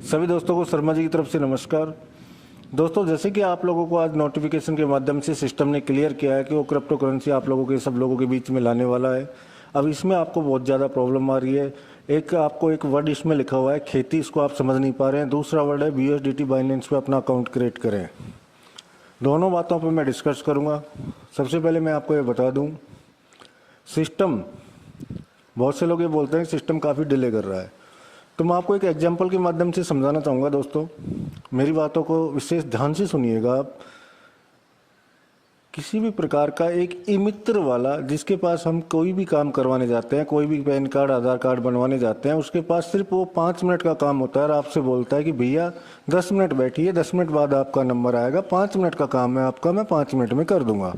सभी दोस्तों को शर्मा जी की तरफ से नमस्कार। दोस्तों, जैसे कि आप लोगों को आज नोटिफिकेशन के माध्यम से सिस्टम ने क्लियर किया है कि वो क्रिप्टो करेंसी आप लोगों के सब लोगों के बीच में लाने वाला है। अब इसमें आपको बहुत ज़्यादा प्रॉब्लम आ रही है। आपको एक वर्ड इसमें लिखा हुआ है खेती, इसको आप समझ नहीं पा रहे हैं। दूसरा वर्ड है BUSDT बाइनेंस पे अपना अकाउंट क्रिएट करें। दोनों बातों पर मैं डिस्कस करूँगा। सबसे पहले मैं आपको ये बता दूँ, सिस्टम, बहुत से लोग ये बोलते हैं सिस्टम काफ़ी डिले कर रहा है। तो मैं आपको एक एग्जांपल के माध्यम से समझाना चाहूँगा। दोस्तों, मेरी बातों को विशेष ध्यान से सुनिएगा। आप किसी भी प्रकार का एक ई मित्र वाला, जिसके पास हम कोई भी काम करवाने जाते हैं, कोई भी पैन कार्ड, आधार कार्ड बनवाने जाते हैं, उसके पास सिर्फ वो 5 मिनट का काम होता है और आपसे बोलता है कि भैया 10 मिनट बैठिए, 10 मिनट बाद आपका नंबर आएगा, 5 मिनट का काम है आपका, मैं 5 मिनट में कर दूंगा।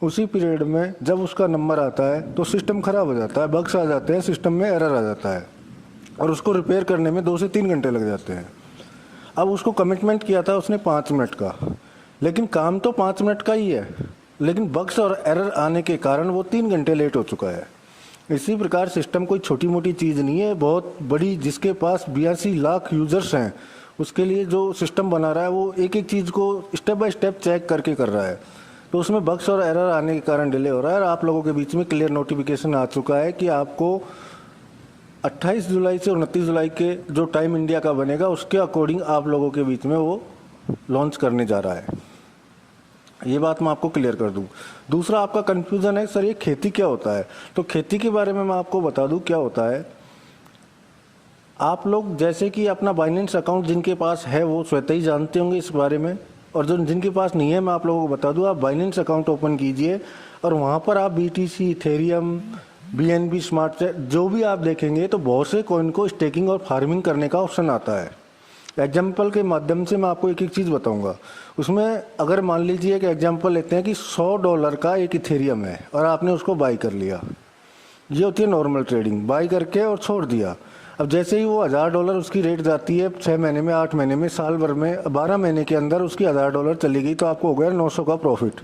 उसी पीरियड में जब उसका नंबर आता है तो सिस्टम खराब हो जाता है, बग्स आ जाते हैं, सिस्टम में एरर आ जाता है और उसको रिपेयर करने में 2 से 3 घंटे लग जाते हैं। अब उसको कमिटमेंट किया था उसने 5 मिनट का, लेकिन काम तो 5 मिनट का ही है, लेकिन बग्स और एरर आने के कारण वो 3 घंटे लेट हो चुका है। इसी प्रकार सिस्टम कोई छोटी मोटी चीज़ नहीं है, बहुत बड़ी। जिसके पास 82 लाख यूजर्स हैं, उसके लिए जो सिस्टम बना रहा है वो एक एक चीज़ को स्टेप बाय स्टेप चेक करके कर रहा है। तो उसमें बग्स और एरर आने के कारण डिले हो रहा है। और आप लोगों के बीच में क्लियर नोटिफिकेशन आ चुका है कि आपको 28 जुलाई से 29 जुलाई के जो टाइम इंडिया का बनेगा उसके अकॉर्डिंग आप लोगों के बीच में वो लॉन्च करने जा रहा है। ये बात मैं आपको क्लियर कर दूं। दूसरा आपका कंफ्यूजन है, सर ये खेती क्या होता है? तो खेती के बारे में मैं आपको बता दूं क्या होता है। आप लोग जैसे कि अपना बाइनेंस अकाउंट जिनके पास है वो स्वतः ही जानते होंगे इस बारे में, और जो जिनके पास नहीं है मैं आप लोगों को बता दूं, आप बाइनेंस अकाउंट ओपन कीजिए और वहाँ पर आप BTC, Ethereum, BNB, smart check जो भी आप देखेंगे तो बहुत से कॉइन को स्टेकिंग और फार्मिंग करने का ऑप्शन आता है। एग्जाम्पल के माध्यम से मैं आपको एक एक चीज़ बताऊंगा। उसमें अगर मान लीजिए कि एग्जाम्पल लेते हैं कि $100 का एक इथेरियम है और आपने उसको बाई कर लिया। ये होती है नॉर्मल ट्रेडिंग, बाई करके और छोड़ दिया। अब जैसे ही वो $1000 उसकी रेट जाती है 6 महीने में, 8 महीने में, साल भर में, 12 महीने के अंदर उसकी $1000 चली गई तो आपको हो गया 900 का प्रॉफिट।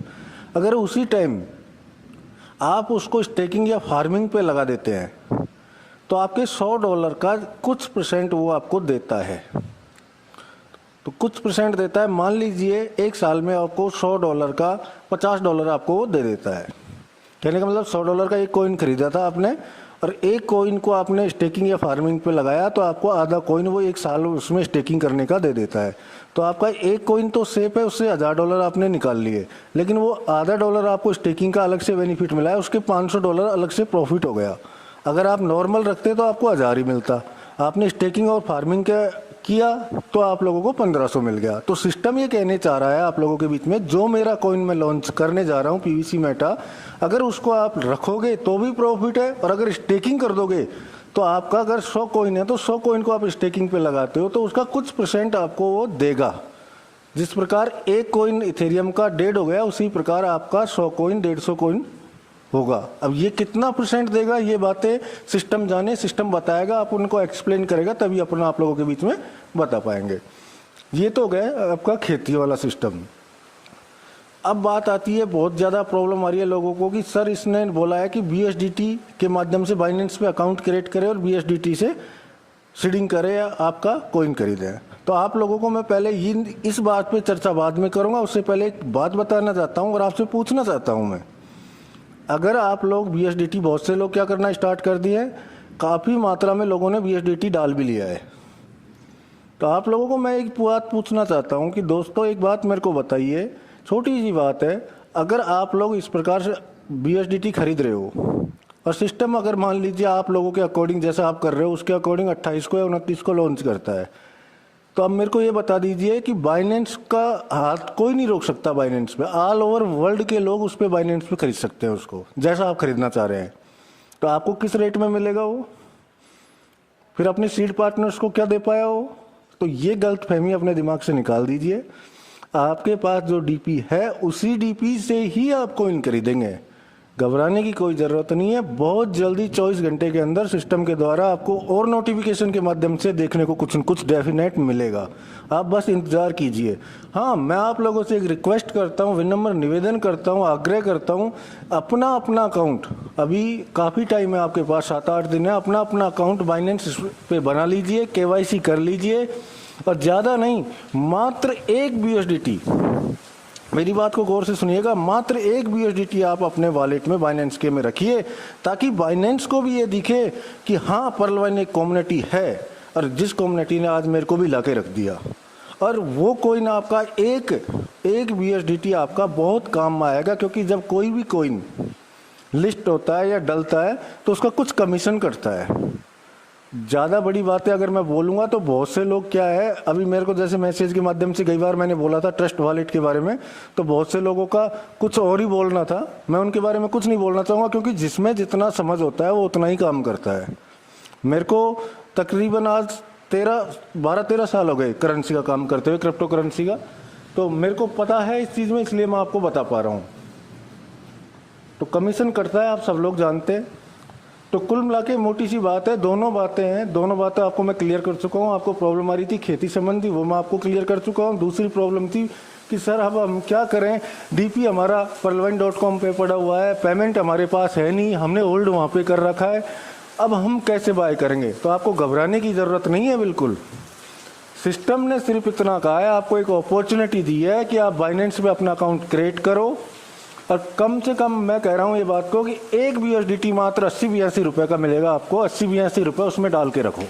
अगर उसी टाइम आप उसको स्टेकिंग या फार्मिंग पे लगा देते हैं तो आपके $100 का कुछ % वो आपको देता है। तो कुछ % देता है। मान लीजिए एक साल में आपको $100 का $50 आपको वो दे देता है। कहने का मतलब $100 का एक कॉइन खरीदा था आपने और एक कॉइन को आपने स्टेकिंग या फार्मिंग पे लगाया तो आपको आधा कॉइन वो एक साल उसमें स्टेकिंग करने का दे देता है। तो आपका एक कॉइन तो सेफ है, उससे $1000 आपने निकाल लिए, लेकिन वो आधा $1 आपको स्टेकिंग का अलग से बेनिफिट मिला है, उसके $500 अलग से प्रॉफिट हो गया। अगर आप नॉर्मल रखते तो आपको 1000 ही मिलता, आपने स्टेकिंग और फार्मिंग किया तो आप लोगों को 1500 मिल गया। तो सिस्टम ये कहने चाह रहा है आप लोगों के बीच में, जो मेरा कॉइन मैं लॉन्च करने जा रहा हूँ PVC मेटा, अगर उसको आप रखोगे तो भी प्रॉफिट है और अगर स्टेकिंग कर दोगे तो आपका अगर 100 कॉइन है तो 100 कॉइन को आप स्टेकिंग पे लगाते हो तो उसका कुछ % आपको वो देगा। जिस प्रकार एक कॉइन इथेरियम का डेढ़ हो गया, उसी प्रकार आपका 100 कॉइन 150 कॉइन होगा। अब ये कितना % देगा ये बातें सिस्टम जाने, सिस्टम बताएगा, आप उनको एक्सप्लेन करेगा तभी अपना आप लोगों के बीच में बता पाएंगे। ये तो गए आपका खेती वाला सिस्टम। अब बात आती है, बहुत ज़्यादा प्रॉब्लम आ रही है लोगों को कि सर इसने बोला है कि BUSDT के माध्यम से बाइनेंस पे अकाउंट क्रिएट करें और BUSDT से सीडिंग करें या आपका कॉइन खरीदें। तो आप लोगों को मैं पहले इस बात पे चर्चा बाद में करूँगा, उससे पहले एक बात बताना चाहता हूँ और आपसे पूछना चाहता हूँ मैं। अगर आप लोग BUSDT, बहुत से लोग क्या करना स्टार्ट कर दिए हैं, काफ़ी मात्रा में लोगों ने BUSDT डाल भी लिया है। तो आप लोगों को मैं एक बात पूछना चाहता हूं कि दोस्तों एक बात मेरे को बताइए, छोटी सी बात है। अगर आप लोग इस प्रकार से BUSDT खरीद रहे हो और सिस्टम अगर मान लीजिए आप लोगों के अकॉर्डिंग जैसा आप कर रहे हो उसके अकॉर्डिंग 28 को या 29 को लॉन्च करता है, तो अब मेरे को ये बता दीजिए कि बाइनेंस का हाथ कोई नहीं रोक सकता। बाइनेंस पे ऑल ओवर वर्ल्ड के लोग उस पर बाइनेंस पे खरीद सकते हैं उसको, जैसा आप खरीदना चाह रहे हैं। तो आपको किस रेट में मिलेगा वो, फिर अपने सीड पार्टनर्स को क्या दे पाया वो? तो ये गलत फहमी अपने दिमाग से निकाल दीजिए। आपके पास जो DP है उसी DP से ही आप कॉइन खरीदेंगे, घबराने की कोई ज़रूरत नहीं है। बहुत जल्दी 24 घंटे के अंदर सिस्टम के द्वारा आपको और नोटिफिकेशन के माध्यम से देखने को कुछ न कुछ डेफिनेट मिलेगा, आप बस इंतज़ार कीजिए। हाँ, मैं आप लोगों से एक रिक्वेस्ट करता हूँ, विनम्र निवेदन करता हूँ, आग्रह करता हूँ, अपना अकाउंट, अभी काफ़ी टाइम है आपके पास, 7-8 दिन है, अपना अकाउंट बाइनेंस पे बना लीजिए, KYC कर लीजिए और ज़्यादा नहीं, मात्र 1 BUSDT, मेरी बात को गौर से सुनिएगा, मात्र 1 BUSDT आप अपने वॉलेट में बाइनेंस के में रखिए, ताकि बाइनेंस को भी ये दिखे कि हाँ पर्लवाइन एक कम्युनिटी है और जिस कम्युनिटी ने आज मेरे को भी लाके रख दिया। और वो कोइन आपका एक BUSDT आपका बहुत काम में आएगा, क्योंकि जब कोई भी कोइन लिस्ट होता है या डलता है तो उसका कुछ कमीशन कटता है। ज़्यादा बड़ी बातें अगर मैं बोलूँगा तो बहुत से लोग क्या है, अभी मेरे को जैसे मैसेज के माध्यम से कई बार मैंने बोला था ट्रस्ट वॉलेट के बारे में, तो बहुत से लोगों का कुछ और ही बोलना था। मैं उनके बारे में कुछ नहीं बोलना चाहूँगा, क्योंकि जिसमें जितना समझ होता है वो उतना ही काम करता है। मेरे को तकरीबन आज 12-13 साल हो गए करेंसी का काम करते हुए, क्रिप्टो करेंसी का, तो मेरे को पता है इस चीज़ में, इसलिए मैं आपको बता पा रहा हूँ। तो कमीशन करता है, आप सब लोग जानते हैं। तो कुल मिला के मोटी सी बात है, दोनों बातें आपको मैं क्लियर कर चुका हूँ। आपको प्रॉब्लम आ रही थी खेती संबंधी, वो मैं आपको क्लियर कर चुका हूँ। दूसरी प्रॉब्लम थी कि सर अब हम क्या करें, DP हमारा pearlvine.com पे पड़ा हुआ है, पेमेंट हमारे पास है नहीं, हमने होल्ड वहाँ पे कर रखा है, अब हम कैसे बाय करेंगे। तो आपको घबराने की ज़रूरत नहीं है, बिल्कुल। सिस्टम ने सिर्फ इतना कहा है, आपको एक अपॉर्चुनिटी दी है कि आप बाइनेंस पे अपना अकाउंट क्रिएट करो, और कम से कम मैं कह रहा हूँ ये बात को कि 1 BUSDT मात्र 80-82 रुपये का मिलेगा आपको, 80-82 रुपये उसमें डाल के रखो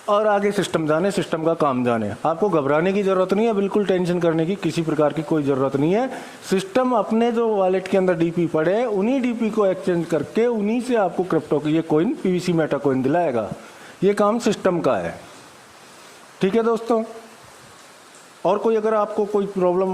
और आगे सिस्टम जाने, सिस्टम का काम जाने। आपको घबराने की ज़रूरत नहीं है, बिल्कुल टेंशन करने की किसी प्रकार की कोई ज़रूरत नहीं है। सिस्टम अपने जो वॉलेट के अंदर DP पड़े हैं, उन्हीं DP को एक्सचेंज करके उन्हीं से आपको क्रिप्टो की ये कोइन PVC मेटा कोइन दिलाएगा। ये काम सिस्टम का है। ठीक है दोस्तों, और कोई अगर आपको कोई प्रॉब्लम